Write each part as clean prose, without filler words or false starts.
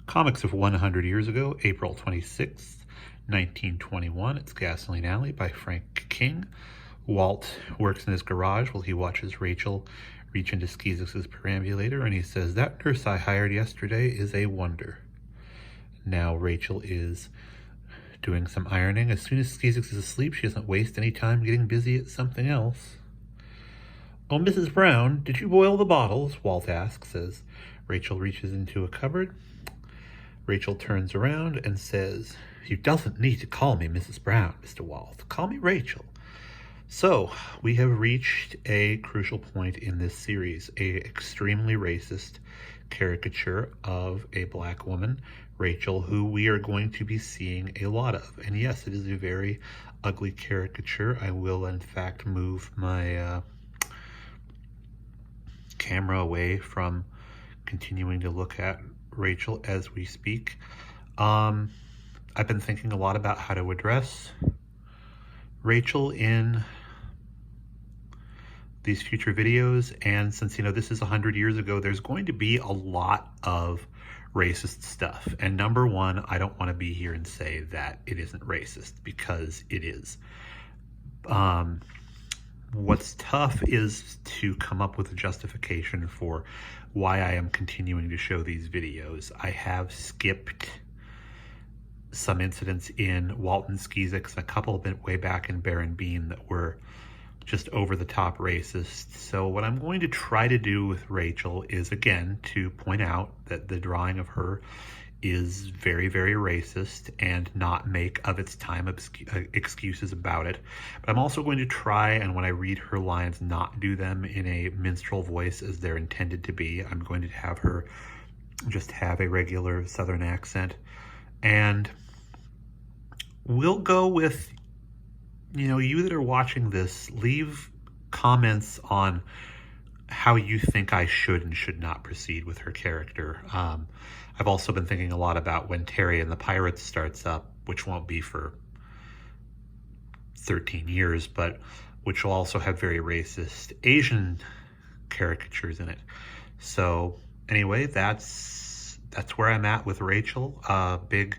Comics of 100 Years Ago, April 26th, 1921. It's Gasoline Alley by Frank King. Walt works in his garage while he watches Rachel reach into Skeezix's perambulator, and he says, "That nurse I hired yesterday is a wonder." Now Rachel is doing some ironing. As soon as Skeezix is asleep, she doesn't waste any time getting busy at something else. "Oh, Mrs. Brown, did you boil the bottles?" Walt asks as Rachel reaches into a cupboard. Rachel turns around and says, "You doesn't need to call me Mrs. Brown, Mr. Walt. Call me Rachel." So, we have reached a crucial point in this series, a extremely racist caricature of a black woman, Rachel, who we are going to be seeing a lot of. And yes, it is a very ugly caricature. I will, in fact, move my camera away from continuing to look at Rachel as we speak. I've been thinking a lot about how to address Rachel in these future videos, and since this is 100 years ago, there's going to be a lot of racist stuff. And number one, I don't want to be here and say that it isn't racist, because it is. What's tough is to come up with a justification for why I am continuing to show these videos. I have skipped some incidents in Walt and Skeezix, a couple of bit way back in Bear and Bean that were just over the top racist. So what I'm going to try to do with Rachel is, again, to point out that the drawing of her is very, very racist and not make of its time excuses about it. But I'm also going to try, and when I read her lines, not do them in a minstrel voice as they're intended to be. I'm going to have her just have a regular Southern accent. And we'll go with, you that are watching this, leave comments on how you think I should and should not proceed with her character. I've also been thinking a lot about when Terry and the Pirates starts up, which won't be for 13 years, but which will also have very racist Asian caricatures in it. So anyway, that's where I'm at with Rachel. Big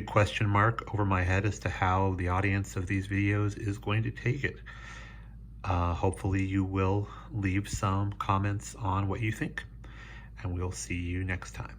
question mark over my head as to how the audience of these videos is going to take it. Hopefully you will leave some comments on what you think, and we'll see you next time.